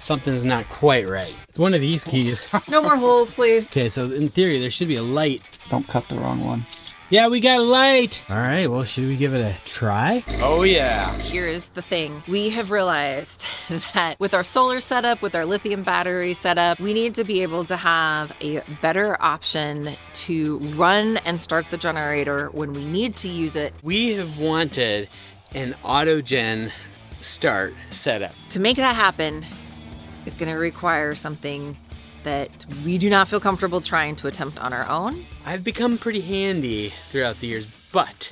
something's not quite right. It's one of these keys. No more holes, please. Okay, so in theory, there should be a light. Don't cut the wrong one. Yeah, we got a light. All right, well, should we give it a try? Oh yeah. Here's the thing. We have realized that with our solar setup, with our lithium battery setup, we need to be able to have a better option to run and start the generator when we need to use it. We have wanted an auto-gen start setup. To make that happen, it's gonna require something that we do not feel comfortable trying to attempt on our own. I've become pretty handy throughout the years, but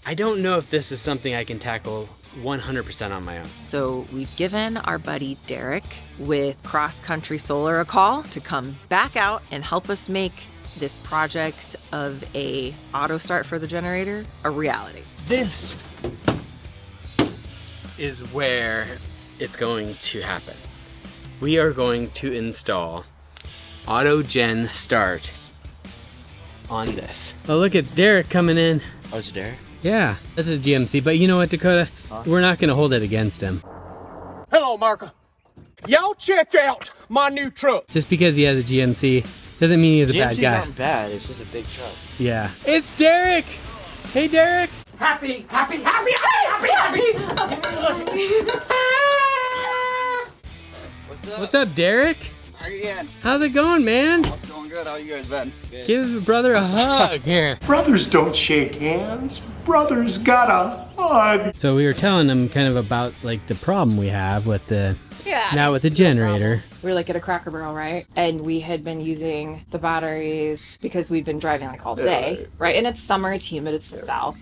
I don't know if this is something I can tackle 100% on my own. So we've given our buddy Derek with Cross Country Solar a call to come back out and help us make this project of a auto start for the generator a reality. This is where it's going to happen. We are going to install auto gen start on this. Oh look, it's Derek coming in. Oh, it's Derek? Yeah, that's a GMC, but you know what, Dakota? We're not gonna hold it against him. Hello, America. Y'all check out my new truck. Just because he has a GMC doesn't mean he's a bad GMC's guy. not bad, it's just a big truck. Yeah. It's Derek! Hey, Derek! Happy. What's up, Derek? How you getting? How's it going, man? It's going good. How you guys been? Good. Give your brother a hug here. Brothers don't shake hands. Brothers gotta hug. So we were telling them kind of about like the problem we have with the Yeah. with the generator. We were like at a Cracker Barrel, right? And we had been using the batteries because we'd been driving like all day, right? And it's summer, it's humid, it's the south.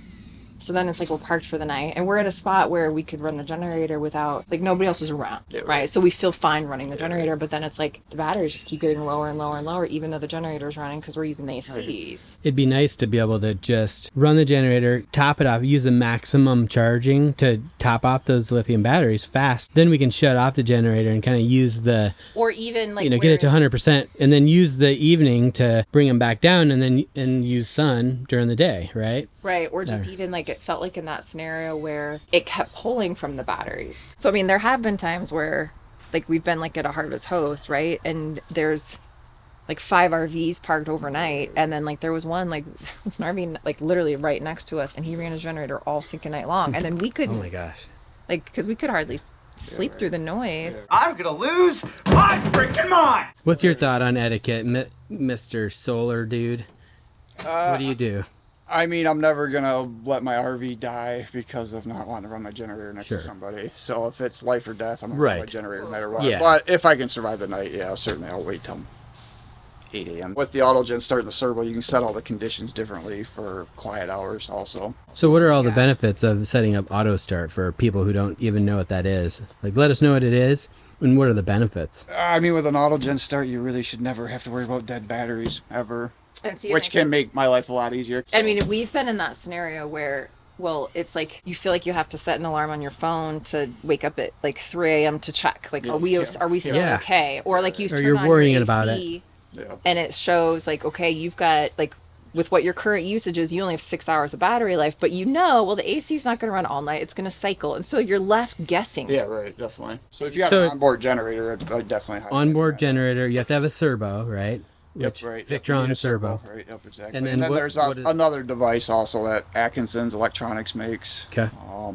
So then it's like we're parked for the night and we're at a spot where we could run the generator without, like nobody else is around, right? So we feel fine running the generator, but then it's like the batteries just keep getting lower and lower and lower, even though the generator's running because we're using the ACs. It'd be nice to be able to just run the generator, top it off, use the maximum charging to top off those lithium batteries fast. Then we can shut off the generator and kind of use the, Or even like, get it to 100% and then use the evening to bring them back down and use sun during the day, right? Right, or just even like it felt like in that scenario where it kept pulling from the batteries. So I mean, there have been times where like we've been like at a Harvest Host, right? And there's like 5 RVs parked overnight, and then like there was one like it's an RV like literally right next to us, and he ran his generator all sinking night long, and then we couldn't. Oh my gosh. Like, because we could hardly sleep through the noise. I'm gonna lose my freaking mind. What's your thought on etiquette, Mr. Solar Dude? What do you do? I mean, I'm never gonna let my RV die because of not wanting to run my generator next to somebody. So if it's life or death, I'm gonna run my generator no matter what. Yeah. But if I can survive the night, yeah, certainly I'll wait till 8 a.m. With the AutoGen starting the servo, you can set all the conditions differently for quiet hours also. So what are all the benefits of setting up auto start for people who don't even know what that is? Like, let us know what it is and what are the benefits? I mean, with an AutoGen start, you really should never have to worry about dead batteries ever. And see, Which can make my life a lot easier. I mean, we've been in that scenario where, well, it's like you feel like you have to set an alarm on your phone to wake up at like 3 a.m. to check, like, are we still okay? Or like you turn you're on worrying your about AC, and it shows like, okay, you've got like, with what your current usage is, you only have 6 hours of battery life, but well, the AC is not going to run all night. It's going to cycle. And so you're left guessing. Yeah, right, definitely. So if you got an onboard generator, I'd definitely onboard generator, you have to have a servo, right? Yep, right. Victron servo. Right, yep, exactly. And then there's another device also that Atkinson's Electronics makes. Okay.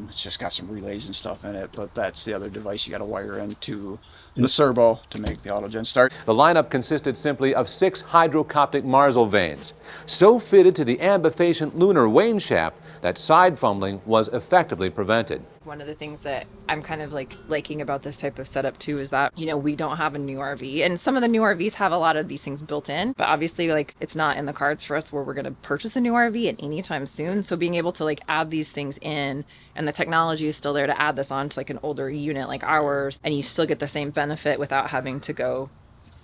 It's just got some relays and stuff in it, but that's the other device you got to wire into the servo to make the AutoGen start. The lineup consisted simply of 6 hydrocoptic Marsal vanes, so fitted to the ambifacient lunar wane shaft that side fumbling was effectively prevented. One of the things that I'm kind of like liking about this type of setup too is that, we don't have a new RV, and some of the new RVs have a lot of these things built in, but obviously like it's not in the cards for us where we're going to purchase a new RV at any time soon. So being able to like add these things in, and the technology is still there to add this on to like an older unit like ours, and you still get the same benefit without having to go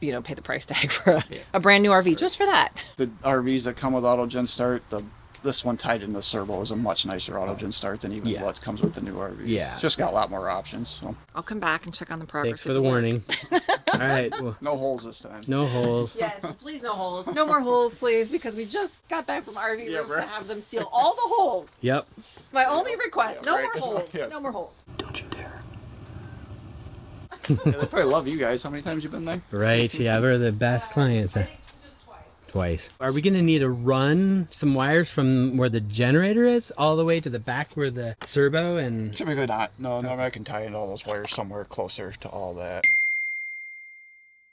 pay the price tag for a brand new RV just for that. The RVs that come with AutoGen start, this one tied into the servo is a much nicer AutoGen start than even what comes with the new RV. Yeah. It's just got a lot more options. So. I'll come back and check on the progress. Thanks for the warning. All right. Well, no holes this time. No holes. Yes, please no holes. No more holes, please, because we just got back from RV roofs to have them seal all the holes. Yep. It's my only request. No more holes. No more holes. Don't you dare. Yeah, they probably love you guys. How many times you been there? Right, yeah, we're the best clients. Twice. Are we gonna need to run some wires from where the generator is all the way to the back where the servo and... Typically not. No, normally I can tie into all those wires somewhere closer to all that.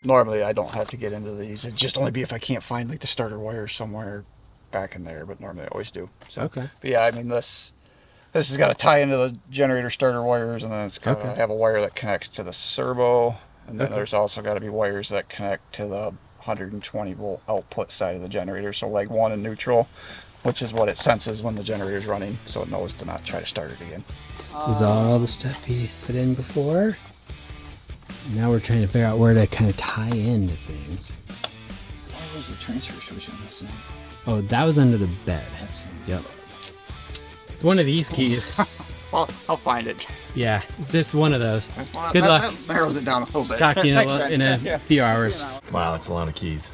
Normally I don't have to get into these. It'd just only be if I can't find like the starter wires somewhere back in there, but normally I always do. So, okay. But yeah, I mean this has got to tie into the generator starter wires, and then it's got to have a wire that connects to the servo, and then there's also got to be wires that connect to the 120 volt output side of the generator, so leg 1 in neutral, which is what it senses when the generator's running, so it knows to not try to start it again. This is all the stuff we put in before. Now we're trying to figure out where to kind of tie into things. Why was the transfer switch on this thing? Oh, that was under the bed. Yep. It's one of these keys. Well, I'll find it. Yeah, it's just one of those. Well, Good luck. That narrows it down a little bit. Talk to you in a few hours. Wow, that's a lot of keys.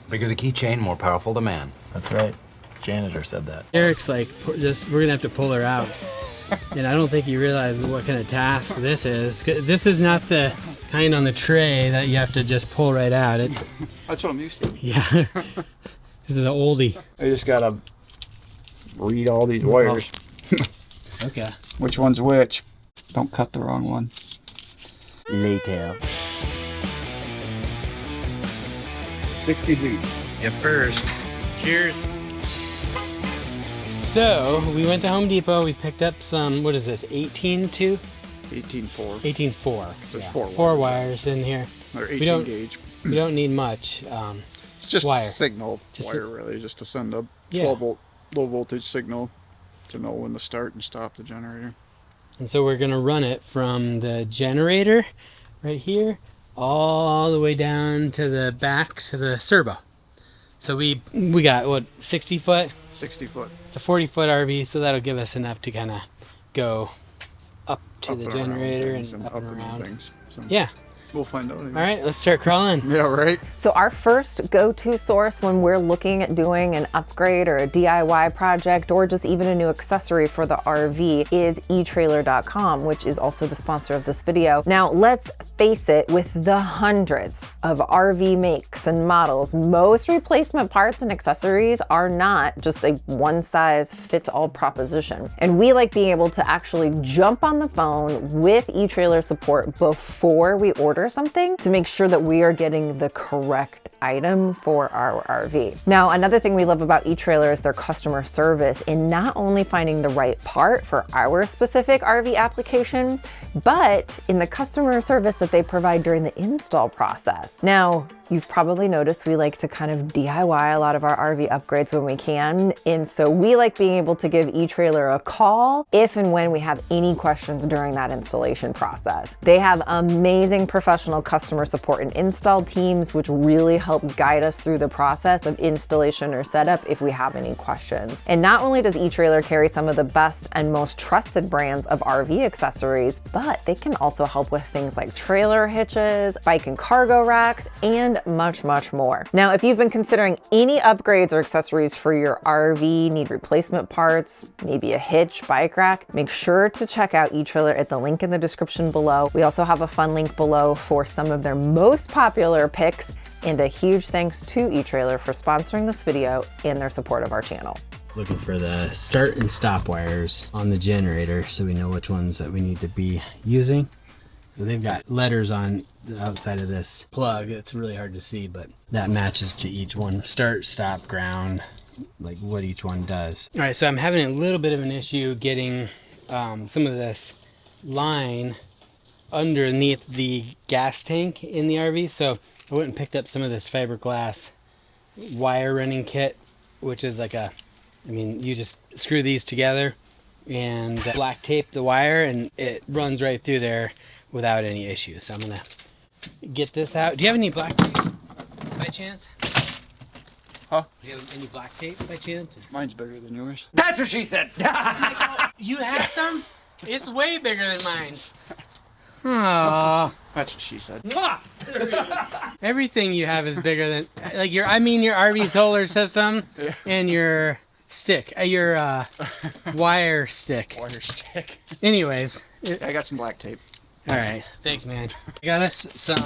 Bigger the keychain, more powerful the man. That's right. Janitor said that. Eric's like, just we're gonna have to pull her out. And I don't think you realize what kind of task this is. This is not the kind on the tray that you have to just pull right out. That's what I'm used to. Yeah. This is an oldie. I just gotta read all these wires. Okay. Which one's which? Don't cut the wrong one. Later. 60 feet. Yep, first. Cheers. So, we went to Home Depot, we picked up some, what is this, 18.2? 18.4. 18.4. There's yeah. four Four wires in here. Or 18 we don't, gauge. We don't need much. It's just wire. signal Just wire, really, just to send a Yeah. 12 volt low voltage signal to know when to start and stop the generator. And so we're gonna run it from the generator right here all the way down to the back to the servo. So we got what, 60 foot? 60 foot. It's a 40-foot RV, so that'll give us enough to kind of go up to the generator and up and around. Things. So Yeah. We'll find out. All right, let's start crawling. Yeah, right. So our first go-to source when we're looking at doing an upgrade or a DIY project or just even a new accessory for the RV is eTrailer.com, which is also the sponsor of this video. Now, let's face it, with the hundreds of RV makes and models, most replacement parts and accessories are not just a one-size-fits-all proposition. And we like being able to actually jump on the phone with eTrailer support before we order something to make sure that we are getting the correct item for our RV. Now, another thing we love about eTrailer is their customer service in not only finding the right part for our specific RV application, but in the customer service that they provide during the install process. Now, you've probably noticed we like to kind of DIY a lot of our RV upgrades when we can. And so we like being able to give eTrailer a call if and when we have any questions during that installation process. They have amazing professional customer support and install teams, which really help guide us through the process of installation or setup if we have any questions. And not only does eTrailer carry some of the best and most trusted brands of RV accessories, but they can also help with things like trailer hitches, bike and cargo racks, and much, much more. Now, if you've been considering any upgrades or accessories for your RV, need replacement parts, maybe a hitch, bike rack, make sure to check out eTrailer at the link in the description below. We also have a fun link below for some of their most popular picks, and a huge thanks to eTrailer for sponsoring this video and their support of our channel. Looking for the start and stop wires on the generator so we know which ones that we need to be using. So they've got letters on the outside of this plug. It's really hard to see, but that matches to each one. Start, stop, ground, like what each one does. All right, so I'm having a little bit of an issue getting some of this line underneath the gas tank in the RV. So I went and picked up some of this fiberglass wire running kit, which is like you just screw these together and black tape the wire and it runs right through there without any issues. So I'm gonna get this out. Do you have any black tape by chance? Huh? Do you have any black tape by chance? Mine's bigger than yours. That's what she said. You have some? It's way bigger than mine. Oh, That's what she said. everything you have is bigger than like your RV solar system and your stick, your wire stick. Wire stick. Anyways, I got some black tape. All right, thanks, man. I got us some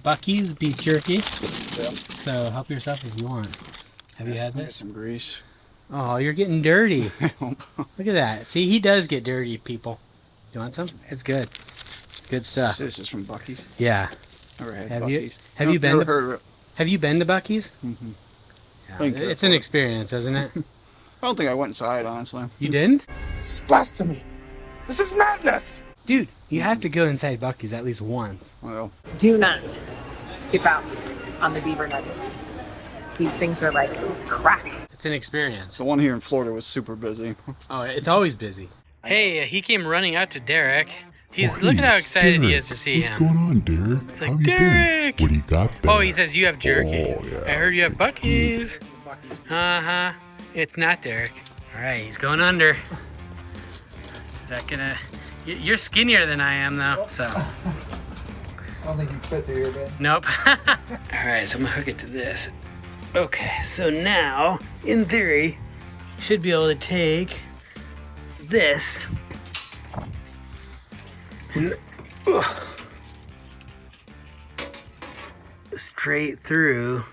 Buc-ee's beef jerky. Yeah. So help yourself if you want. Have you had this? Some grease. Oh, you're getting dirty. Look at that. See, he does get dirty, people. You want some? It's good. It's good stuff. This is from Buc-ee's. Yeah. Never had Have Buc-ee's. Have you been never to? heard of it. Have you been to Buc-ee's? Mm-hmm. Yeah, it's an experience, isn't it? I don't think I went inside, honestly. You didn't? This is blasphemy. This is madness. Dude, you have to go inside Buc-ee's at least once. Well, Do not skip out on the beaver nuggets. These things are like crack. It's an experience. the one here in Florida was super busy. Oh, it's always busy. Hey, he came running out to Derek. Look at how excited he is to see him. What's going on, Derek? It's like, Derek! What do you got there? Oh, he says you have jerky. Oh, yeah. I heard you have Buc-ee's. Uh-huh. It's not Derek. All right, he's going under. Is that gonna... You're skinnier than I am, though, so... I don't think you fit the ear, man. Nope. All right, so I'm gonna hook it to this. Okay, so now, in theory, should be able to take this and straight through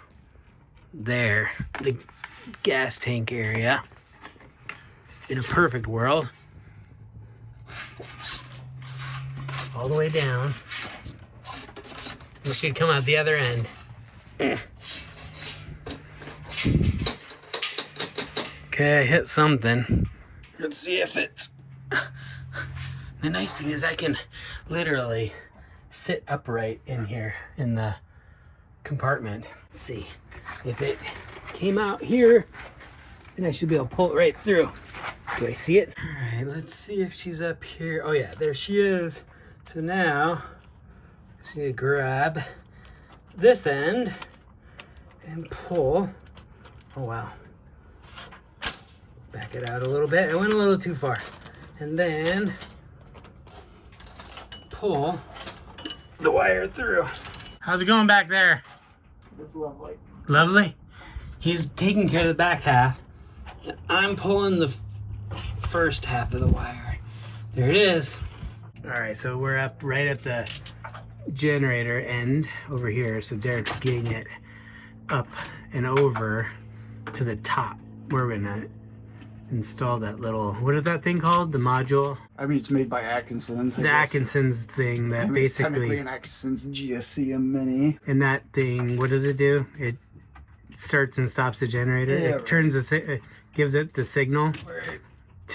there, the gas tank area. In a perfect world, all the way down. We should come out the other end. Okay, I hit something. Let's see if it's... The nice thing is I can literally sit upright in here in the compartment. Let's see if it came out here, then I should be able to pull it right through. Do I see it? All right, let's see if she's up here. Oh yeah, there she is. So now, I just need to grab this end and pull. Oh wow. Back it out a little bit. I went a little too far. And then pull the wire through. How's it going back there? It's lovely. Lovely? He's taking care of the back half. I'm pulling the first half of the wire. There it is. All right, so we're up right at the generator end over here. So Derek's getting it up and over to the top. We're gonna install that little, what is that thing called? The module? I mean, it's made by Atkinson's. The Atkinson's thing that basically... Technically an Atkinson's GSC Mini. And that thing, what does it do? It starts and stops the generator. Yeah, It turns it gives it the signal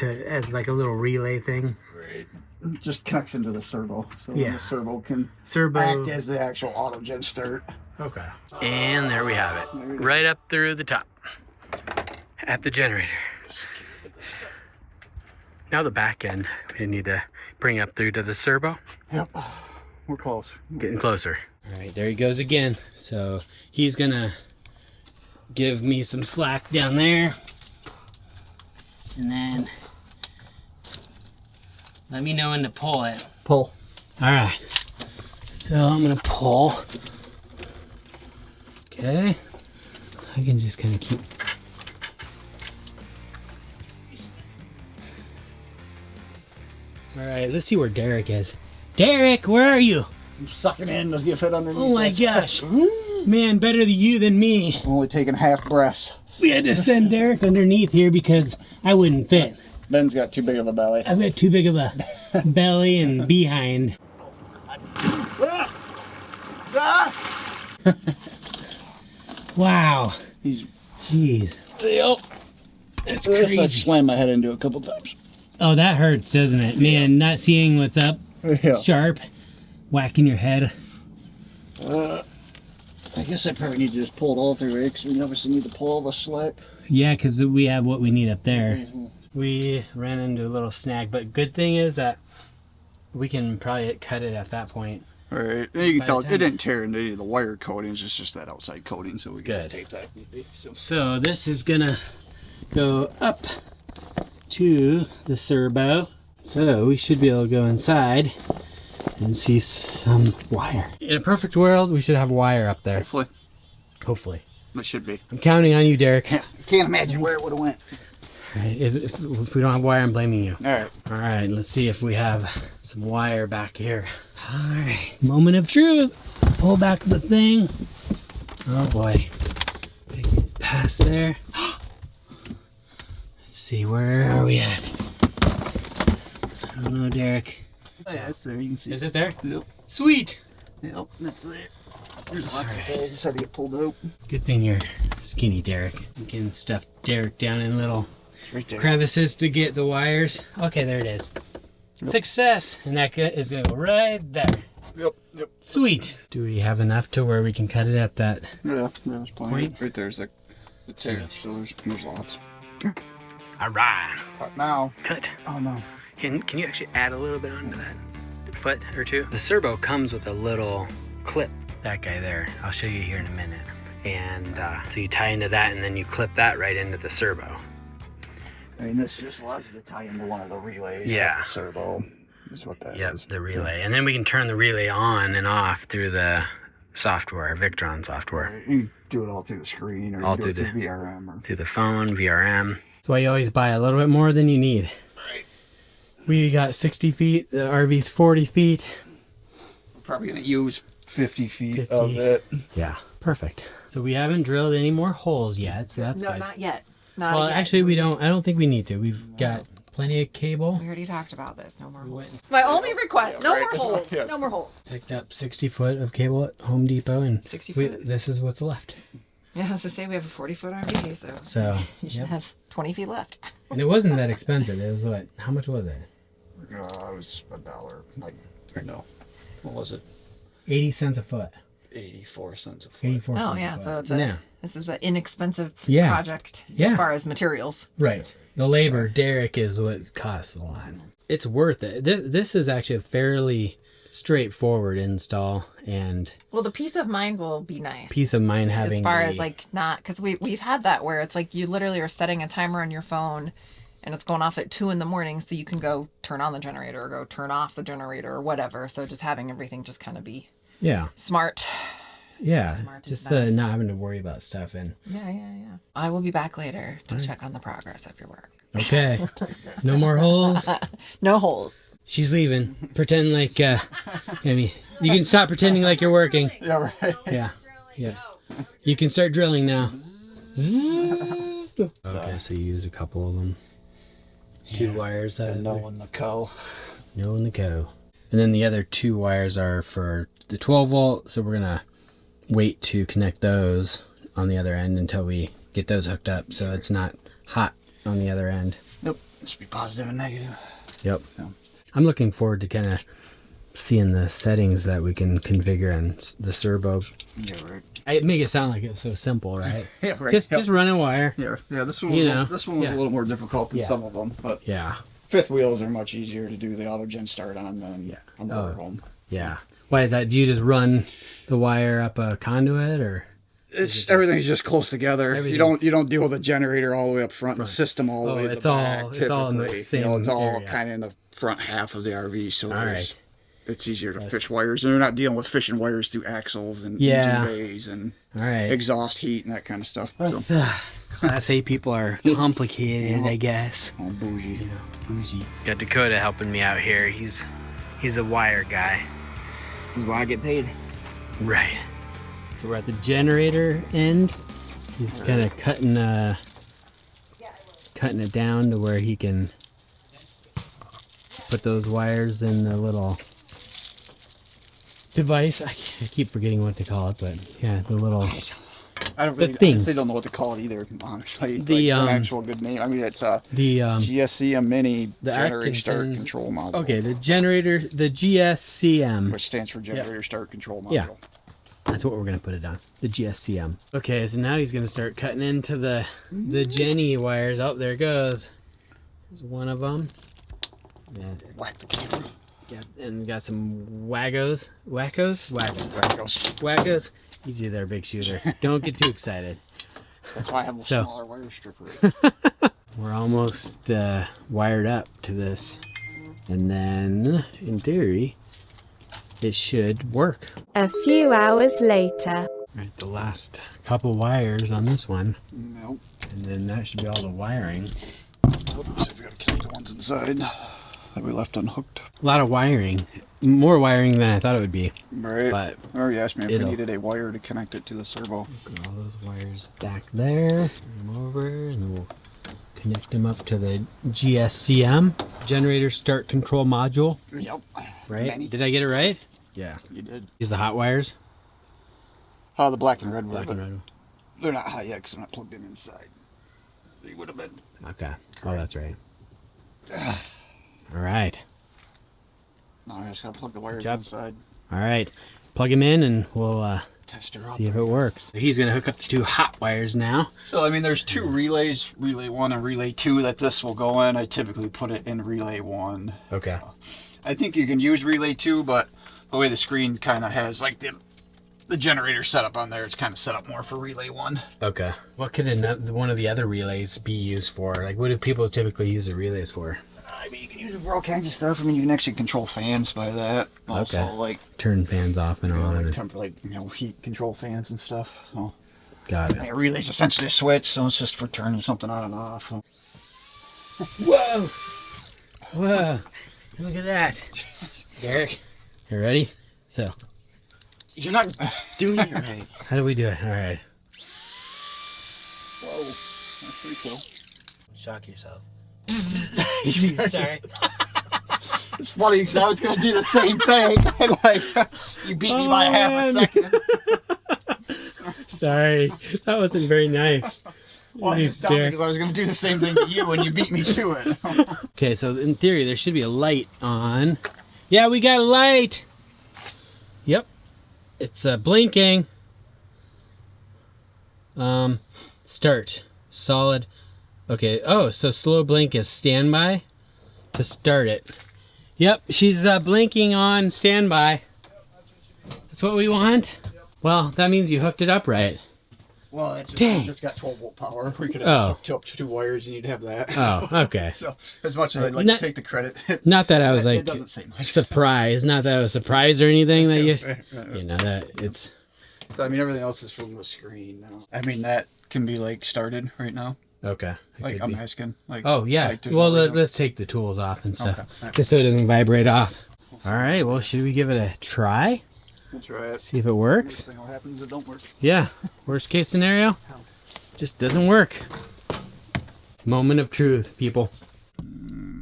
as like a little relay thing. Right. It just connects into the servo. So Yeah. the servo can Servo. act as the actual auto-gen start. Okay. And there we have it. Right up through the top. At the generator. Now the back end, we need to bring up through to the servo. Yep. We're close. Getting closer. All right, there he goes again. So he's gonna give me some slack down there. And then let me know when to pull it. Pull. All right, so I'm gonna pull. Okay, I can just kind of keep. All right, let's see where Derek is. Derek, where are you? I'm sucking in. Let's get fit underneath. Oh my this. gosh, man, better than you than me. I'm only taking half breaths. We had to send Derek underneath here because I wouldn't fit. Ben's got too big of a belly. I've got too big of a belly and behind. Wow. Jeez. Yep. That's This I've crazy. slammed my head into a couple times. Oh, that hurts, doesn't it? Man, not seeing what's up Yeah. sharp, whacking your head. I guess I probably need to just pull it all through, because we obviously need to pull all the slack. Yeah, because we have what we need up there. We ran into a little snag, but good thing is that we can probably cut it at that point. Right. And you can By tell the it time- didn't tear into any of the wire coatings, it's just that outside coating, so we can just Good. tape that. So this is gonna go up to the servo. So we should be able to go inside and see some wire. In a perfect world, we should have wire up there. Hopefully. Hopefully. That should be. I'm counting on you, Derek. Can't imagine where it would have went. Right, if we don't have wire, I'm blaming you. All right. All right, let's see if we have some wire back here. All right, moment of truth. Pull back the thing. Oh boy. Get past there. Let's see, where are we at? I don't know, Derek. Oh, yeah, it's there. You can see. Is it there? Yep. Sweet. Yep, that's it. There's lots of holes. Just had to get pulled out. Good thing you're skinny, Derek. You can stuff Derek down in little Right there. crevices to get the wires. Okay, there it is. Yep. Success. And that is going to go right there. Yep. Yep. Sweet. Do we have enough to where we can cut it at that? Yeah, there's plenty. Point? Right there's the tear. So there's lots. All right. Cut now. Cut. Oh no. Can you actually add a little bit onto that foot or two? The servo comes with a little clip. That guy there. I'll show you here in a minute. And so you tie into that and then you clip that right into the servo. I mean, this just allows you to tie into one of the relays. Yeah. Like the servo is what that is. Yep, the relay. And then we can turn the relay on and off through the software, Victron software. You can do it all through the screen, or All you can do through it through VRM. Or... Through the phone, VRM. That's why you always buy a little bit more than you need. Right. We got 60 feet, the RV's 40 feet. We're probably going to use 50 feet 50. of it. Yeah, perfect. So we haven't drilled any more holes yet, so that's No, good. not yet. Not Well, yet. actually, I don't think we need to. We've got plenty of cable. We already talked about this. No more holes. It's my only request. No right. more holes. Yeah. No more holes. Picked up 60 foot of cable at Home Depot, and 60 foot? this is what's left. Yeah, I was to say we have a 40-foot RV, So, you should yep. have 20 feet left. And it wasn't that expensive. It was what? How much was it? It was $1. Like, or no. What was it? 80 cents a foot. 84 cents a foot. 84 cents Oh yeah, a foot. so it's Yeah. this is an inexpensive Yeah. project Yeah. as far as materials. Right. The labor, Derek, is what costs a lot. It's worth it. This is actually a fairly straightforward install, and Well, the peace of mind will be nice. peace of mind having as far the- as like not, because we've had that where it's like you literally are setting a timer on your phone and it's going off at 2 a.m, so you can go turn on the generator or go turn off the generator or whatever. So just having everything just kind of be yeah, smart. yeah, Smart is just nice. not having to worry about stuff. And Yeah. I will be back later to check on the progress of your work. okay, no more holes. No holes. She's leaving. Pretend like I mean, you can stop pretending like you're working. Yeah, right. Yeah, yeah. You can start drilling now. Okay, so you use a couple of them. 2 wires. The no and the co. No and the co. And then the other 2 wires are for the 12 volt. So we're gonna wait to connect those on the other end until we get those hooked up, so it's not hot on the other end. Nope. This should be positive and negative. Yep. Yeah. I'm looking forward to kind of seeing the settings that we can configure on the servo. Yeah, right. I make it sound like it's so simple, right? Yeah, right. Just run a wire. Yeah, this one You was, know, this one was yeah. a little more difficult than Yeah. some of them, but Yeah. fifth wheels are much easier to do the auto-gen start on than Yeah. on the motorhome. Yeah. Why is that? Do you just run the wire up a conduit, or? It's everything's just close together. You don't deal with the generator all the way up front, and the system all the way to it's the back. all- it's all in the typically. same it's all area. kind of in the front half of the RV, so All there's- right. it's easier to fish wires. And you're not dealing with fishing wires through axles and Yeah. engine bays and All right. exhaust heat and that kind of stuff. So, Class A people are complicated, I guess. all bougie. Bougie. Got Dakota helping me out here. He's a wire guy. This is why I get paid. Right. So we're at the generator end. He's kind of cutting it down to where he can put those wires in the little device. I keep forgetting what to call it, but yeah, the little I don't really, I thing. honestly don't know what to call it either, honestly. The, an actual good name. I mean, it's a the GSCM Mini the Generator Start Atkinson's- Control Module. okay, the generator, the GSCM. Which stands for Generator Start Control Module. Yeah. That's what we're gonna put it on. The GSCM. Okay, so now he's gonna start cutting into the Jenny wires. Oh, there it goes. There's one of them. Yeah, Whack the camera. and got some waggos. Wackos? Waggos. There it goes. Waggos. Easy there, big shooter. Don't get too excited. That's why I have a So- smaller wire stripper. We're almost wired up to this. And then, in theory, it should work. A few hours later. Right, the last couple wires on this one. Nope. And then that should be all the wiring. Let's see if we gotta connect the ones inside that we left unhooked. A lot of wiring. More wiring than I thought it would be. Right. But or you asked me if we needed a wire to connect it to the servo. Put all those wires back there. Turn them over and then we'll connect them up to the GSCM, generator start control module. Yep. Right? Many. Did I get it right? Yeah. You did. These the hot wires? Oh, the black and red were, Black but and red. they're not hot yet because they're not plugged in inside. They would have been. Okay. Oh, that's right. All right. No, I just gotta plug the wires job. inside. All right. Plug them in and we'll Test her up. see if it works. He's gonna hook up the 2 hot wires now. So I mean, there's 2 relays, relay 1 and relay 2 that this will go in. I typically put it in relay 1. Okay. I think you can use relay 2, but the way the screen kind of has like the generator setup on there, it's kind of set up more for relay 1. Okay. What could one of the other relays be used for? Like, what do people typically use the relays for? I mean, you can use it for all kinds of stuff. I mean, you can actually control fans by that. Also, Okay. like Turn fans off and on. like heat control fans and stuff. So, Got it. a relay's essentially a switch, so it's just for turning something on and off. So. Whoa! Whoa! Look at that. Derek, you ready? So, You're not doing it right. how do we do it? All right. Whoa, that's pretty cool. Shock yourself. Sorry. It's funny because I was going to do the same thing. And like, you beat me by half a second. Sorry. That wasn't very nice. Well, You it's dumb stare. because I was going to do the same thing to you and you beat me to it. Okay, so in theory, there should be a light on. Yeah, we got a light. Yep. It's blinking. Start. Solid. Okay. Oh, so slow blink is standby to start it. Yep, she's blinking on standby. That's what we want. Well, that means you hooked it up right. Well, it's Dang. just got 12 volt power. We could have hooked up to 2 wires and you'd have that. Oh, okay. So, as much as I'd like to take the credit, Not that I was it like doesn't say much. surprised. Not that I was surprised or anything that you know, that it's. So, I mean, everything else is from the screen now. I mean, that can be like started right now. Okay. Like, I'm asking. Like, Oh, yeah. like, there's Well, no reason- let's take the tools off and stuff. Okay. Alright. Just so it doesn't vibrate off. All right. Well, should we give it a try? We'll try it. See if it works? Thing will happen is it don't work. Yeah. Worst case scenario? Just doesn't work. Moment of truth, people.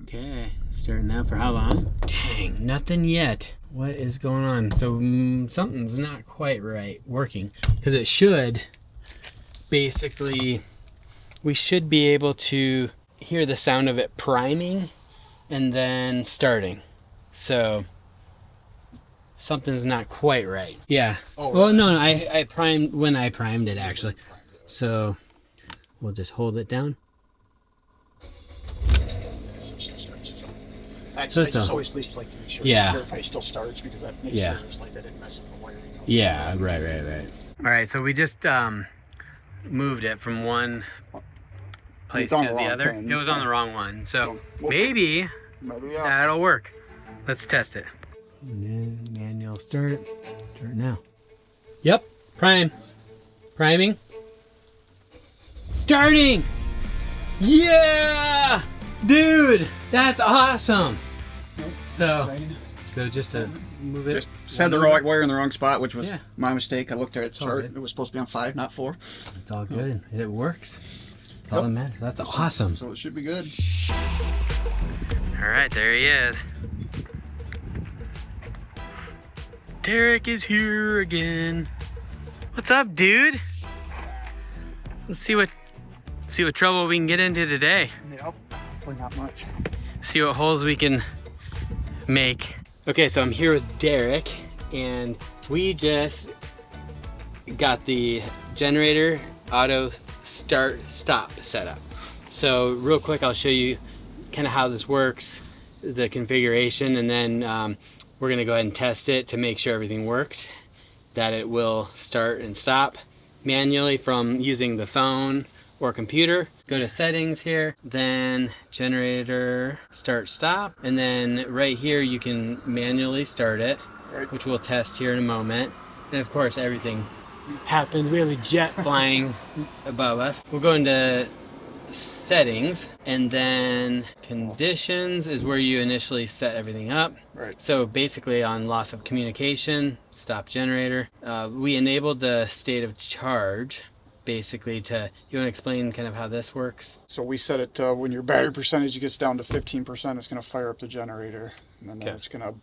Okay. Starting now for how long? Dang, nothing yet. What is going on? So something's not quite right working. Because it should basically... We should be able to hear the sound of it priming and then starting. So something's not quite right. Yeah. Oh, well, no, I primed when I primed it actually. So we'll just hold it down. I So just it's always at least like to make sure Yeah. verify it still starts because that makes Yeah. sure there's like I didn't mess with the wiring. Yeah, right. All right, so we just moved it from one place It's on to the the wrong other. pin. It was on the wrong one, so Well, maybe Maybe, yeah. that'll work. Let's test it. Manual start. Start now. Yep. Prime. Priming. Starting. Yeah, dude, that's awesome. So just to move it. Just had the right wire in the wrong spot, which was Yeah. my mistake. I looked at it all chart. good. It was supposed to be on 5, not 4. It's all good. It works. That's all that matters. That's awesome. So it should be good. All right, there he is. Derek is here again. What's up, dude? Let's see what trouble we can get into today. Yep. Hopefully not much. See what holes we can make. Okay, so I'm here with Derek, and we just got the generator auto start stop set up. So real quick, I'll show you kind of how this works, the configuration, and then we're gonna go ahead and test it to make sure everything worked, that it will start and stop manually from using the phone or computer. Go to settings here, then generator start stop, and then right here you can manually start it, which we'll test here in a moment. And of course everything happened. We have a jet flying above us. We'll go into settings, and then conditions is where you initially set everything up. Right. So basically on loss of communication, stop generator. We enabled the state of charge. Basically, you want to explain kind of how this works? So we set it when your battery percentage gets down to 15%, it's going to fire up the generator, and then it's going to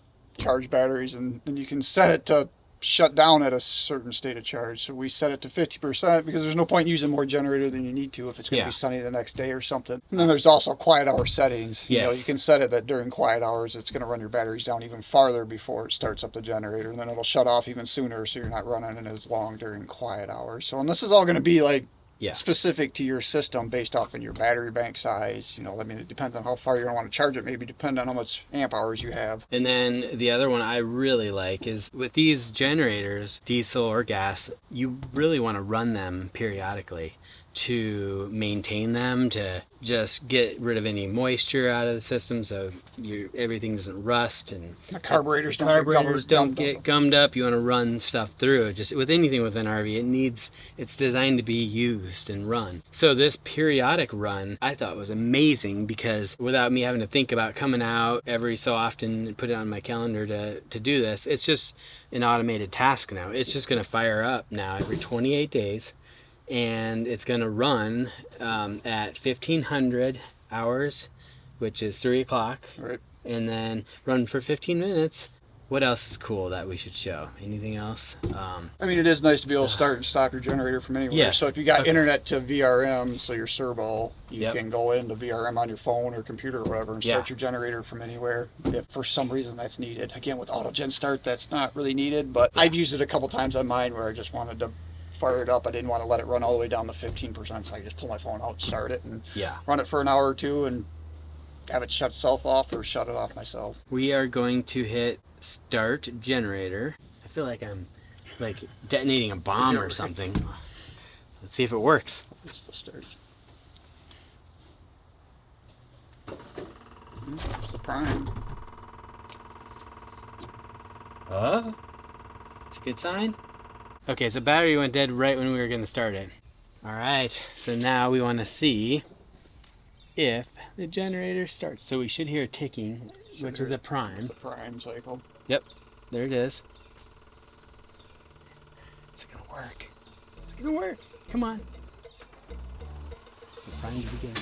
charge batteries, and then you can set it to shut down at a certain state of charge. So we set it to 50% because there's no point using more generator than you need to if it's going to be sunny the next day or something. And then there's also quiet hour settings. You know, you can set it that during quiet hours it's going to run your batteries down even farther before it starts up the generator, and then it'll shut off even sooner, so you're not running it as long during quiet hours. So, and this is all going to be like specific to your system based off of your battery bank size. You know, I mean, it depends on how far you're going to want to charge it, maybe depend on how much amp hours you have. And then the other one I really like is with these generators, diesel or gas, you really want to run them periodically to maintain them, to just get rid of any moisture out of the system so everything doesn't rust and the carburetors don't get gummed up. You want to run stuff through. Just with anything with an RV, it's designed to be used and run. So this periodic run I thought was amazing, because without me having to think about coming out every so often and put it on my calendar to do this, it's just an automated task now. It's just going to fire up now every 28 days. And it's going to run at 1500 hours, which is 3 o'clock. Right. And then run for 15 minutes. What else is cool that we should show? Anything else? I mean, it is nice to be able to start and stop your generator from anywhere. Yes. So if you got internet to VRM, so your servo, you can go into VRM on your phone or computer or whatever and start your generator from anywhere. If for some reason that's needed. Again, with Auto Gen Start, that's not really needed, but I've used it a couple times on mine where I just wanted to fire it up. I didn't want to let it run all the way down to 15%, so I just pull my phone out, start it, and run it for an hour or two and have it shut itself off or shut it off myself. We are going to hit start generator. I feel like I'm like detonating a bomb or something. Let's see if it works. It's the start. It's the prime. It's a good sign. Okay, so battery went dead right when we were going to start it. All right, so now we want to see if the generator starts. So we should hear ticking, which is a prime. The prime cycle. Yep, there it is. It's going to work. It's going to work. Come on. The prime to begin.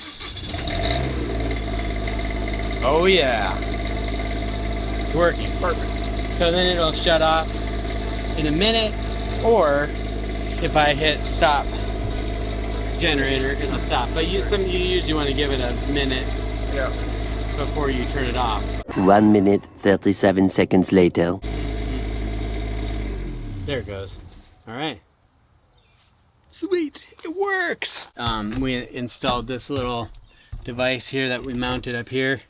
Oh yeah. It's working. Perfect. So then it'll shut off in a minute. Or if I hit stop generator, it'll stop. But you usually want to give it a minute before you turn it off. 1 minute, 37 seconds later. There it goes. All right. Sweet, it works. We installed this little device here that we mounted up here,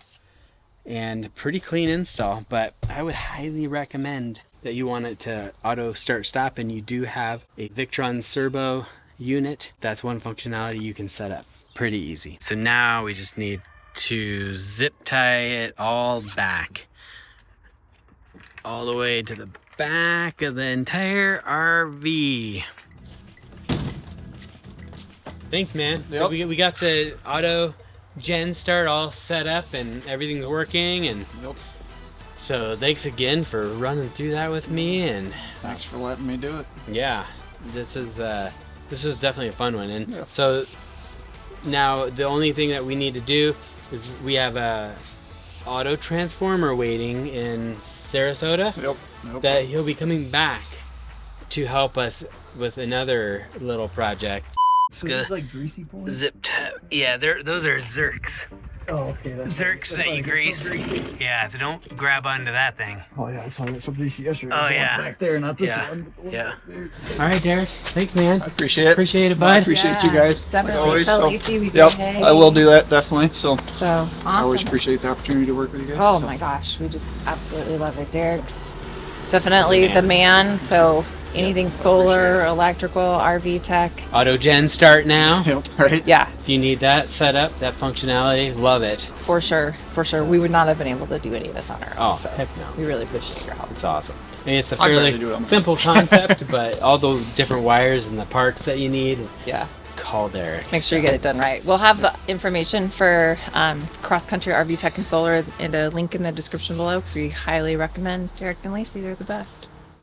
and pretty clean install, but I would highly recommend that you want it to auto start stop, and you do have a Victron servo unit. That's one functionality you can set up pretty easy. So now we just need to zip tie it all back, all the way to the back of the entire RV. Thanks, man. Yep. So we got the Auto Gen Start all set up and everything's working, and so thanks again for running through that with me, and thanks for letting me do it. Yeah, this is definitely a fun one. And so now the only thing that we need to do is we have a auto transformer waiting in Sarasota. That he'll be coming back to help us with another little project. So this is like greasy points? Zip tie. Yeah, those are Zerks. Oh, okay. That's Zerks that you grease. Yeah, so don't grab onto that thing. Oh yeah, I saw that so greasy yesterday. Oh yeah. Back there, not this one. But the one back there. All right, Darius. Thanks, man. I appreciate it. Appreciate it, bud. I appreciate you guys. Definitely. Always, Tell Lacey we say hey. I will do that, definitely. So awesome. I always appreciate the opportunity to work with you guys. Oh my gosh, we just absolutely love it. Derek's definitely the man. So anything solar, electrical, RV tech. Auto Gen Start now. Right. Yeah. If you need that setup, that functionality, love it. For sure. For sure. We would not have been able to do any of this on our own. Oh, so heck no. We really appreciate your help. It's awesome. I mean, it's a fairly simple concept, but all those different wires and the parts that you need. Yeah. call Derek. Make sure you get it done right. We'll have information for Cross Country RV Tech and Solar and a link in the description below because we highly recommend Derek and Lacey. They're the best.